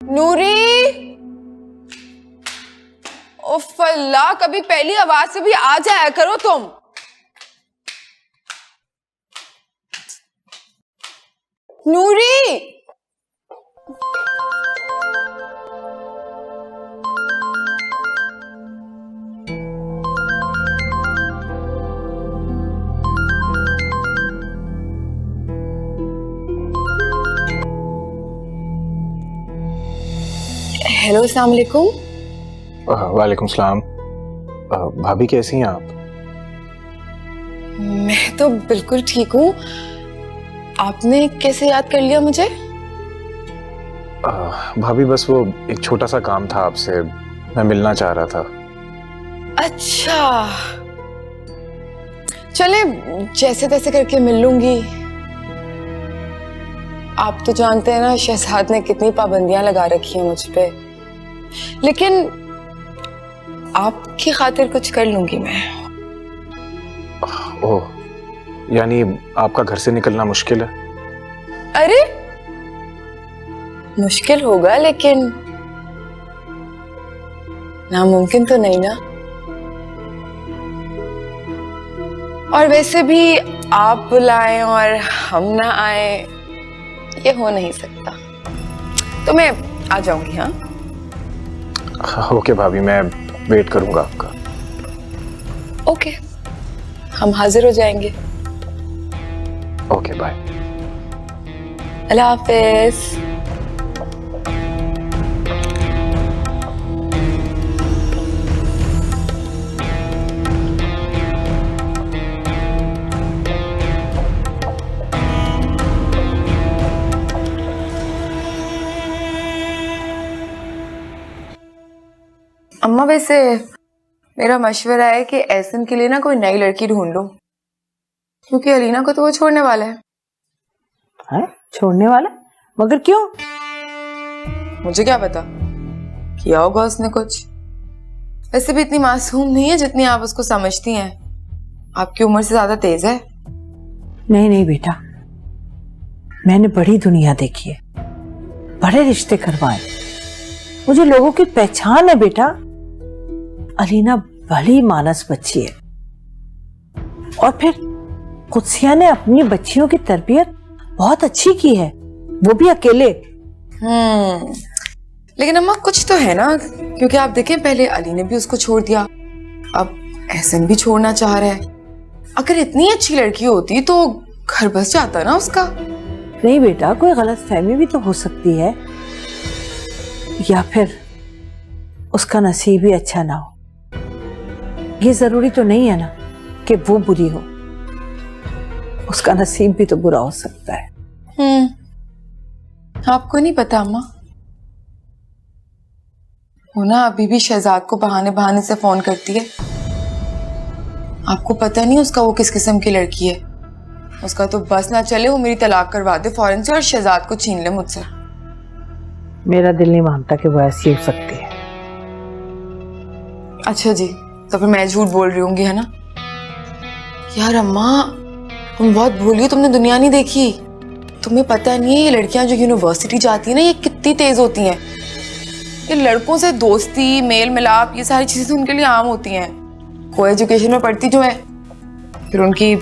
नूरी, उफ अल्लाह, कभी पहली आवाज से भी आ जाया करो तुम। नूरी, हेलो, अस्सलाम वालेकुम। वालेकुम सलाम। भाभी कैसी हैं आप? मैं तो बिल्कुल ठीक हूँ। आपने कैसे याद कर लिया मुझे? भाभी बस वो एक छोटा सा काम था आपसे, मैं मिलना चाह रहा था। अच्छा, चले जैसे तैसे करके मिल लूंगी। आप तो जानते हैं ना शहजाद ने कितनी पाबंदियां लगा रखी हैं मुझ पे, लेकिन आपकी खातिर कुछ कर लूंगी मैं। ओह, यानी आपका घर से निकलना मुश्किल है? अरे मुश्किल होगा, लेकिन नामुमकिन तो नहीं ना। और वैसे भी आप बुलाएं और हम ना आए, ये हो नहीं सकता। तो मैं आ जाऊंगी। हाँ ओके भाभी, मैं वेट करूंगा आपका। ओके, हम हाजिर हो जाएंगे। Okay, bye. अल्लाह हाफिज। अम्मा, वैसे मेरा मशवरा है कि एहसन के लिए ना कोई नई लड़की ढूंढ लो, क्योंकि अलीना को तो वो छोड़ने वाला है। हैं? छोड़ने वाला? मगर क्यों? मुझे क्या पता, किया होगा उसने कुछ। वैसे भी इतनी मासूम नहीं है जितनी आप उसको समझती हैं। आपकी उम्र से ज्यादा तेज है। नहीं नहीं बेटा, मैंने बड़ी दुनिया देखी है, बड़े रिश्ते करवाए, मुझे लोगों की पहचान है बेटा। अलीना भली मानस बच्ची है, और फिर कुत्सिया ने अपनी बच्चियों की तरबियत बहुत अच्छी की है, वो भी अकेले। लेकिन अम्मा कुछ तो है ना, क्योंकि आप देखें पहले अली ने भी उसको छोड़ दिया, अब एहसन भी छोड़ना चाह रहा है। अगर इतनी अच्छी लड़की होती तो घर बस जाता ना उसका। नहीं बेटा, कोई गलतफहमी भी तो हो सकती है, या फिर उसका नसीब ही अच्छा ना हो। ये जरूरी तो नहीं है ना कि वो बुरी हो, उसका नसीब भी तो बुरा हो सकता है। आपको नहीं पता अम्मा, वो ना अभी भी शहजाद को बहाने बहाने से फोन करती है। आपको पता नहीं उसका वो किस किस्म की लड़की है। उसका तो बस ना चले वो मेरी तलाक करवा दे फौरन से और शहजाद को छीन ले मुझसे। मेरा दिल नहीं मानता कि वो ऐसी हो सकती है। अच्छा जी, तो फिर मैं झूठ बोल रही होंगी, है ना? यार अम्मा, तुम बहुत भूली हो, तुमने दुनिया नहीं देखी। तुम्हें पता नहीं है ये लड़कियां जो यूनिवर्सिटी जाती है ना, ये कितनी तेज होती हैं। ये लड़कों से दोस्ती, मेल मिलाप, ये सारी चीजें उनके लिए आम होती हैं। को एजुकेशन में पढ़ती जो है, फिर उनकी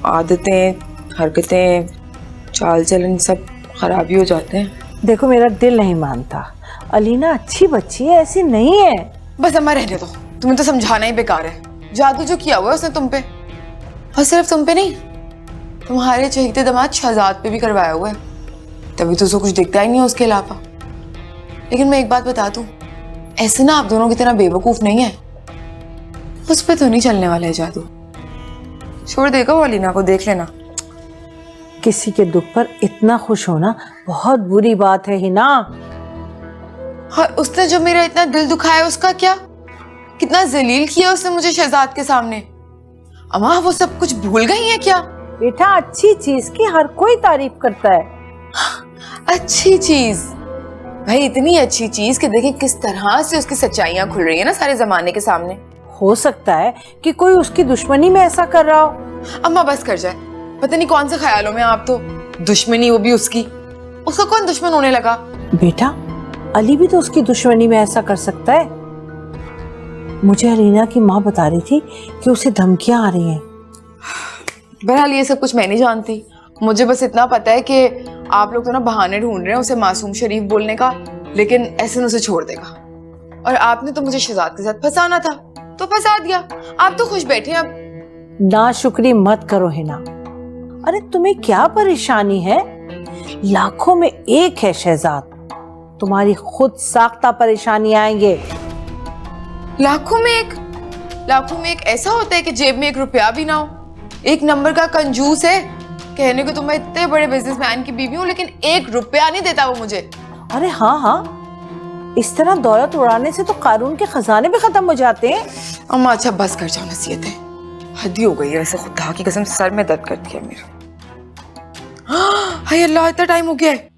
आदतें, हरकतें, चाल चलन सब खराबी हो जाते हैं। देखो, मेरा दिल नहीं मानता, अलीना अच्छी बच्ची है, ऐसी नहीं है। बस अम्मा रहने दो, तुम्हें तो समझाना ही बेकार है। जादू जो किया हुआ है उसने तुम पे, और सिर्फ तुम पे नहीं, तुम्हारे चहेते दामाद शहजाद पे भी करवाया हुआ है। तभी तो उसको कुछ दिखता ही नहीं है उसके अलावा। लेकिन मैं एक बात बता दूं, ऐसे ना आप दोनों की तरह बेवकूफ नहीं है। उस पे तो नहीं चलने वाला है जादू। छोड़ देगा वो अलीना को, देख लेना। किसी के दुख पर इतना खुश होना बहुत बुरी बात है हिना। और उसने जो मेरा इतना दिल दुखाया उसका क्या? कितना जलील किया उसने मुझे शहजाद के सामने। अम्मा, वो सब कुछ भूल गई है क्या? बेटा, अच्छी चीज की हर कोई तारीफ करता है। अच्छी चीज? भाई इतनी अच्छी चीज कि देखें किस तरह से उसकी सच्चाइयां खुल रही है ना सारे जमाने के सामने। हो सकता है कि कोई उसकी दुश्मनी में ऐसा कर रहा हो। अम्मा बस कर जाए, पता नहीं कौन से ख्यालों में आप तो। दुश्मनी वो भी उसकी, उसका कौन दुश्मन होने लगा? बेटा, अली भी तो उसकी दुश्मनी में ऐसा कर सकता है। मुझे अलीना की माँ बता रही थी कि उसे धमकियां आ रही हैं। बहरहाल ये सब कुछ मैं नहीं जानती, मुझे बस इतना पता है कि आप लोग तो ना बहाने ढूंढ रहे हैं उसे मासूम शरीफ बोलने का, लेकिन एहसन उसे छोड़ देगा। और आपने तो मुझे शहजाद के साथ फंसाना था तो फंसा दिया, आप तो खुश बैठे हैं अब। नाशुक्री मत करो हिना। अरे तुम्हें क्या परेशानी है? लाखों में एक है शहजाद, तुम्हारी खुद साख्ता परेशानी आएंगे। लाखों में एक? लाखों में एक ऐसा होता है कि जेब में 1 रुपया भी ना हो? एक नंबर का कंजूस है। कहने को तो मैं इतने बड़े बिजनेसमैन की बीवी हूँ, लेकिन 1 रुपया नहीं देता वो मुझे। अरे हाँ हाँ, इस तरह दौलत उड़ाने से तो कारून के खजाने भी खत्म हो जाते हैं। अम्मा अच्छा बस कर जाओ नसीहतें, हद ही हो गई है। वैसे खुदा की कसम सर में दर्द करती है मेरा। हाय अल्लाह, इतना टाइम हो गया है,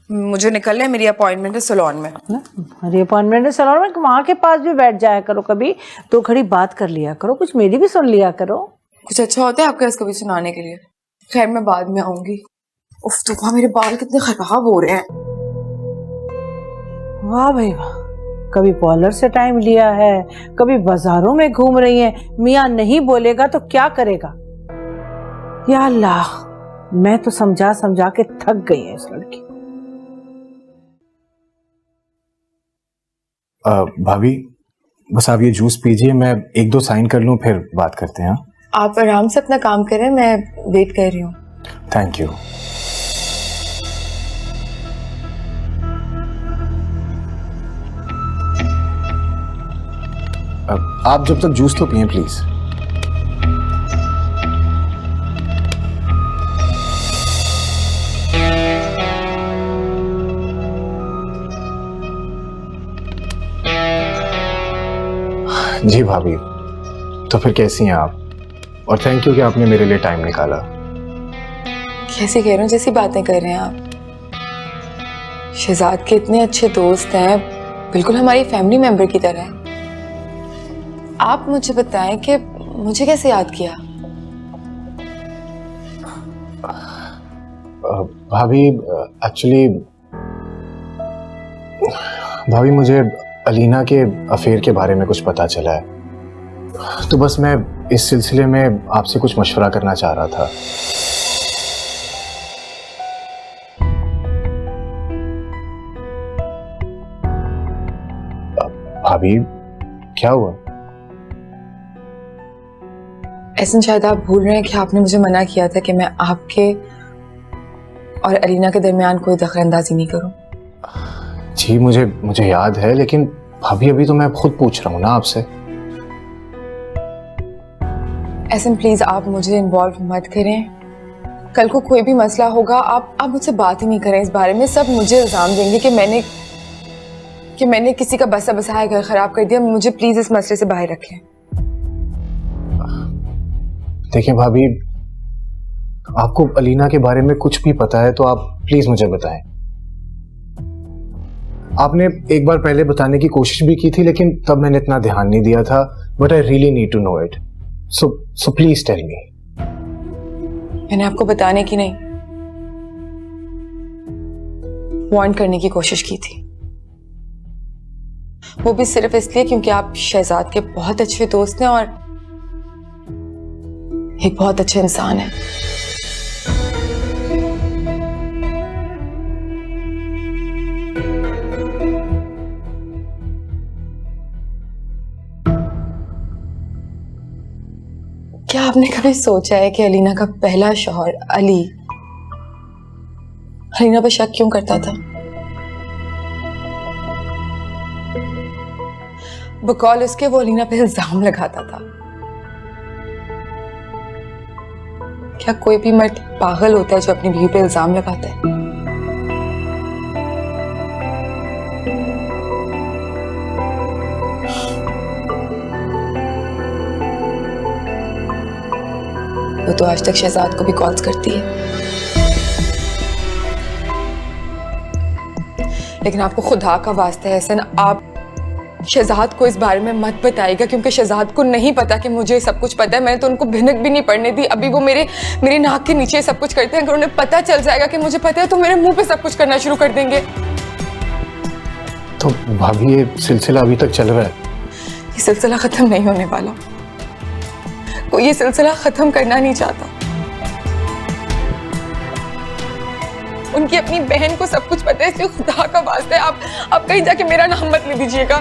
मुझे निकलना है, मेरी अपॉइंटमेंट है सैलून में। अरे अपॉइंटमेंट है सैलून में, वहां के पास भी बैठ जाया करो, कभी तो घड़ी बात कर लिया करो, कुछ मेरी भी सुन लिया करो। कुछ अच्छा होता है आपके पास कभी सुनाने के लिए? खैर मैं बाद में आऊंगी। उफ तूफा, मेरे बाल कितने खराब हो रहे हैं। वाह भाई वाह, कभी पार्लर से टाइम लिया है, कभी बाजारों में घूम रही है। मियाँ नहीं बोलेगा तो क्या करेगा? या अल्लाह, मैं तो समझा समझा के थक गई है इस लड़की। भाभी बस आप ये जूस पीजिए, मैं 1-2 साइन कर लूं, फिर बात करते हैं। आप आराम से अपना काम करें, मैं वेट कर रही हूँ। Thank you. आप जब तक जूस तो पिए प्लीज। जी भाभी, तो फिर कैसी हैं आप? और थैंक यू कि आपने मेरे लिए टाइम निकाला। कैसे कह रहे हो, जैसी बातें कर रहे हैं आप। शहजाद के इतने अच्छे दोस्त हैं, बिल्कुल हमारी फैमिली मेंबर की तरह है। आप मुझे बताएं कि मुझे कैसे याद किया? भाभी एक्चुअली भाभी मुझे अलीना के अफेयर के बारे में कुछ पता चला है, तो बस मैं इस सिलसिले में आपसे कुछ मशवरा करना चाह रहा था। भाभी क्या हुआ? ऐसा शायद आप भूल रहे हैं कि आपने मुझे मना किया था कि मैं आपके और अलीना के दरमियान कोई दखलंदाजी नहीं करूं। जी मुझे याद है, लेकिन भाभी अभी तो मैं खुद पूछ रहा हूं ना आपसे। ऐसा प्लीज आप मुझे इन्वॉल्व मत करें। कल को कोई भी मसला होगा, आप मुझसे बात ही नहीं करें इस बारे में। सब मुझे इल्जाम देंगे कि मैंने किसी का बसा बसाया घर खराब कर दिया। मुझे प्लीज इस मसले से बाहर रखें। देखिए भाभी, आपको अलीना के बारे में कुछ भी पता है तो आप प्लीज मुझे बताएं। आपने एक बार पहले बताने की कोशिश भी की थी, लेकिन तब मैंने इतना ध्यान नहीं दिया था। But I really need to know it, so please tell me. मैंने आपको बताने की नहीं, वार्न करने की कोशिश की थी। वो भी सिर्फ इसलिए क्योंकि आप शहजाद के बहुत अच्छे दोस्त हैं और एक बहुत अच्छे इंसान हैं। क्या आपने कभी सोचा है कि अलीना का पहला शौहर अलीना पर शक क्यों करता था? बकौल उसके वो अलीना पे इल्जाम लगाता था। क्या कोई भी मर्द पागल होता है जो अपनी बीवी पे इल्जाम लगाता है? वो तो आज तक शहजाद को भी कॉल्स करती है, लेकिन आपको खुदा का वास्ता है एहसन, आप शहजाद को इस बारे में मत बताइएगा, क्योंकि शहजाद को नहीं पता कि मुझे सब कुछ पता है। मैंने तो उनको भिनक भी नहीं पड़ने दी। अभी वो मेरी नाक के नीचे सब कुछ करते हैं। अगर उन्हें पता चल जाएगा कि मुझे पता है तो मेरे मुंह पे सब कुछ करना शुरू कर देंगे। तो भाभी ये सिलसिला अभी तक चल रहा है? ये सिलसिला खत्म नहीं होने वाला। कोई ये सिलसिला खत्म करना नहीं चाहता। उनकी अपनी बहन को सब कुछ पता है, इसलिए खुदा का वास्ता है आप कहीं जाके मेरा नाम मत ले दीजिएगा।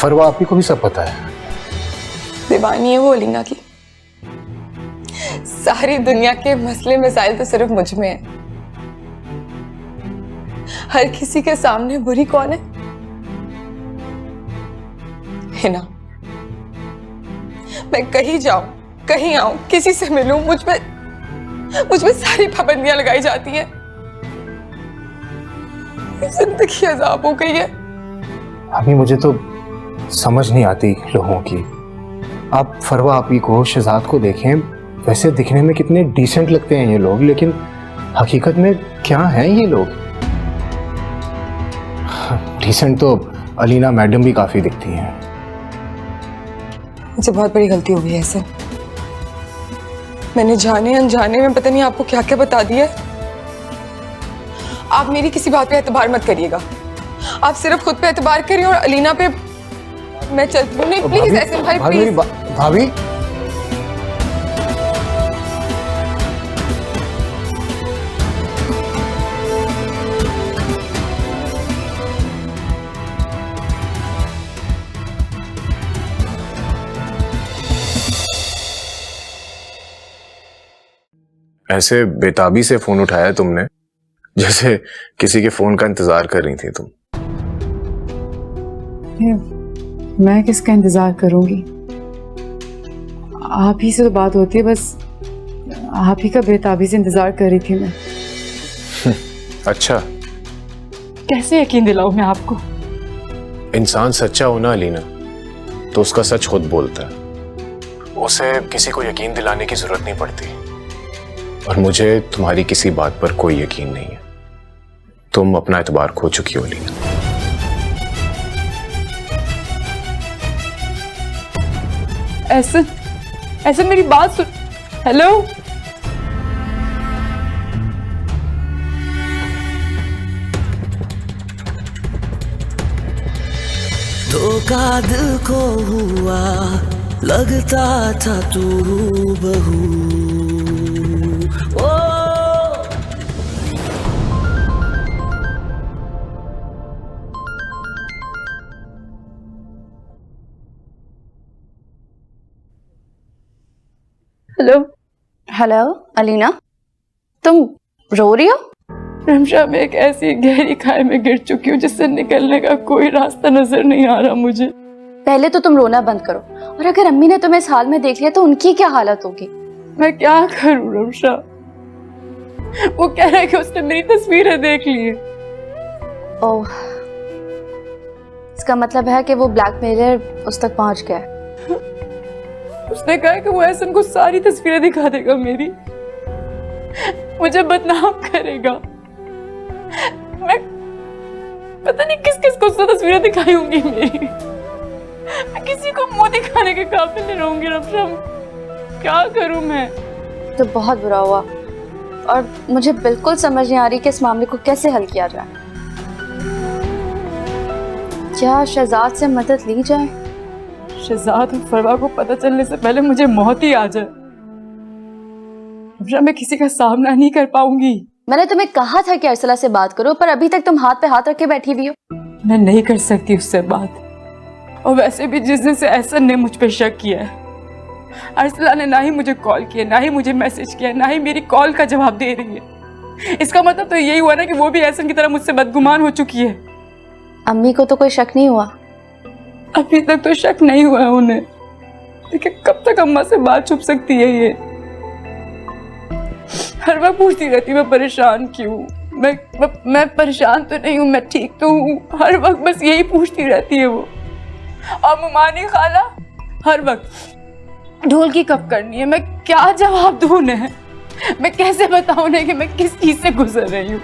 फरवा आपी को भी सब पता है। दीवानी है वो अलीना की। सारी दुनिया के मसले मसाइल तो सिर्फ मुझ में है। हर किसी के सामने बुरी कौन है? हिना। मैं कहीं जाऊं, कहीं आऊं, किसी से मिलूं, मुझ पे सारी पाबंदियां लगाई जाती हैं। जिंदगी अजाब हो गई है। अभी मुझे तो समझ नहीं आती लोगों की। आप फरवा आपी को, शहजाद को देखें, वैसे दिखने में कितने डिसेंट लगते हैं ये लोग, लेकिन हकीकत में क्या हैं ये लोग? डिसेंट तो अलीना मैडम भी काफी दिखती हैं। मुझे बहुत बड़ी गलती हो गई है ऐसे। मैंने जाने अनजाने में पता नहीं आपको क्या क्या बता दिया। आप मेरी किसी बात पे एतबार मत करिएगा। आप सिर्फ खुद पे एतबार करिए और अलीना पे। मैं चलती हूँ। नहीं प्लीज ऐसे भाई प्लीज। भाभी ऐसे बेताबी से फोन उठाया तुमने जैसे किसी के फोन का इंतजार कर रही थी तुम। मैं किसका इंतजार करूंगी? आप ही से तो बात होती है, बस आप ही का बेताबी से इंतजार कर रही थी मैं। अच्छा, कैसे यकीन दिलाऊं मैं आपको? इंसान सच्चा होना अलीना तो उसका सच खुद बोलता है। उसे किसी को यकीन दिलाने की जरूरत नहीं पड़ती। और मुझे तुम्हारी किसी बात पर कोई यकीन नहीं है। तुम अपना एतबार खो चुकी हो अलीना। ऐसे मेरी बात सुन। हेलो, धोखा दिल को हुआ, लगता था तू बहू। हेलो। हेलो अलीना, तुम रो रही हो? रमशा, मैं एक ऐसी गहरी खाई में गिर चुकी हूँ जिससे निकलने का कोई रास्ता नजर नहीं आ रहा मुझे। पहले तो तुम रोना बंद करो, और अगर अम्मी ने तुम्हें इस हाल में देख लिया तो उनकी क्या हालत होगी? मैं क्या करूं रमशा? वो कह रहा है कि उसने मेरी तस्वीरें देख ली है। ओह, इसका मतलब है कि वो ब्लैकमेलर उस तक पहुंच गया है। उसने कहा कि वो ऐसन को सारी तस्वीरें दिखा देगा मेरी, मुझे बदनाम करेगा। मैं पता नहीं किस किस को उसने तस्वीरें दिखाई होंगी मेरी। मैं किसी को मुंह दिखाने के काबिल नहीं रहूंगी रमशा। क्या करूं मैं? तो बहुत बुरा हुआ, और मुझे बिल्कुल समझ नहीं आ रही कि इस मामले को कैसे हल किया जाए। क्या शहजाद से मदद ली जाए? शहजाद और फरवा को पता चलने से पहले मुझे मौत ही आ जाए। रमशा, मैं किसी का सामना नहीं कर पाऊंगी। मैंने तुम्हें कहा था कि अरसला से बात करो, पर अभी तक तुम हाथ पे हाथ रख के बैठी हुई हो। मैं नहीं कर सकती उससे बात। और वैसे भी जिस दिन से एहसन ने मुझ पे शक किया है, अरसला ने ना ही मुझे कॉल किया, ना ही मुझे मैसेज किया, ना ही मेरी कॉल का जवाब दे रही है। इसका मतलब तो यही हुआ ना कि वो भी एहसन की तरह मुझसे बदगुमान हो चुकी है। अम्मी को तो कोई शक नहीं हुआ? अभी तक तो शक नहीं हुआ है उन्हें, लेकिन कब तक अम्मा से बात छुप सकती है ये? हर वक्त पूछती रहती मैं परेशान क्यों। मैं परेशान तो नहीं हूँ, मैं ठीक तो हूँ। हर वक्त बस यही पूछती रहती है वो। और मुमानी खाला हर वक्त ढोल की कब करनी है। मैं क्या जवाब दूं उन्हें? मैं कैसे बताऊं उन्हें कि मैं किस चीज से गुजर रही हूँ?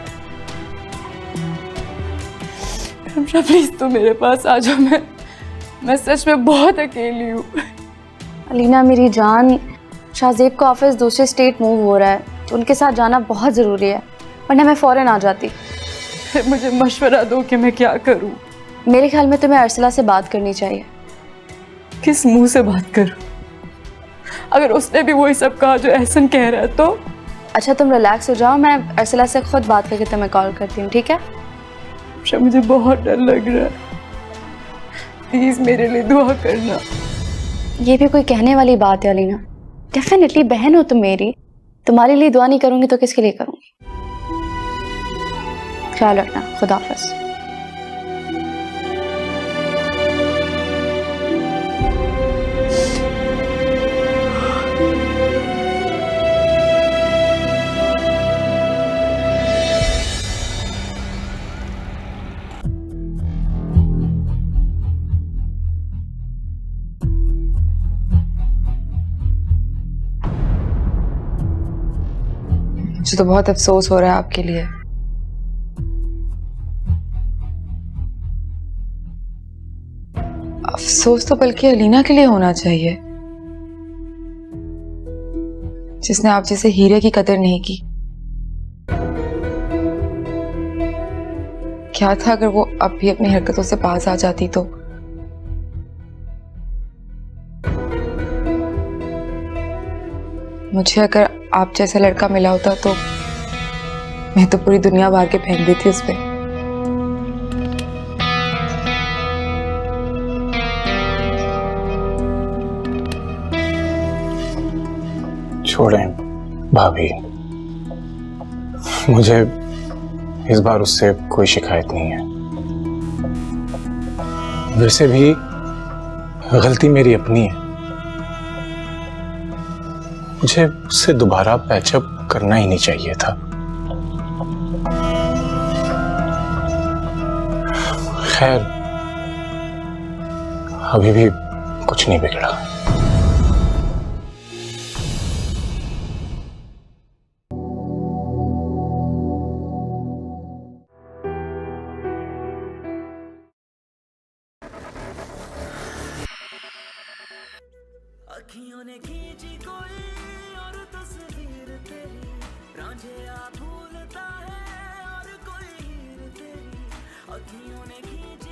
रमशा, प्लीज तू मेरे पास आ जाओ। मैं सच में बहुत अकेली हूँ। अलीना मेरी जान, शाहजेब का ऑफिस दूसरे स्टेट मूव हो रहा है, तो उनके साथ जाना बहुत ज़रूरी है। वरना मैं फ़ौरन आ जाती। फिर मुझे मशवरा दो कि मैं क्या करूं। मेरे ख्याल में तुम्हें अर्सला से बात करनी चाहिए। किस मुंह से बात करूं? अगर उसने भी वही सब कहा जो एहसन कह रहा है तो? अच्छा तुम रिलैक्स हो जाओ, मैं अर्सला से खुद बात करके तुम्हें कॉल करती हूँ, ठीक है? अच्छा मुझे बहुत डर लग रहा है, प्लीज मेरे लिए दुआ करना। ये भी कोई कहने वाली बात है अलीना? डेफिनेटली बहन हो तुम मेरी, तुम्हारे लिए दुआ नहीं करूंगी तो किसके लिए करूंगी? ख्याल रखना, खुदा हाफिज़। मुझे तो बहुत अफसोस हो रहा है आपके लिए। अफसोस तो बल्कि अलीना के लिए होना चाहिए, जिसने आप जैसे हीरे की कदर नहीं की। क्या था अगर वो अब भी अपनी हरकतों से बाज आ जाती तो? मुझे अगर आप जैसा लड़का मिला होता तो मैं तो पूरी दुनिया भार के फेंक देती उस पे। छोड़ें भाभी, मुझे इस बार उससे कोई शिकायत नहीं है। वैसे भी गलती मेरी अपनी है, मुझे उससे दोबारा पैचअप करना ही नहीं चाहिए था। खैर अभी भी कुछ नहीं बिगड़ा। अखियों ने खींची कोई और तस्वीर तेरी, रांझिया भूलता है और कोई हीर तेरी। अखियों ने खींची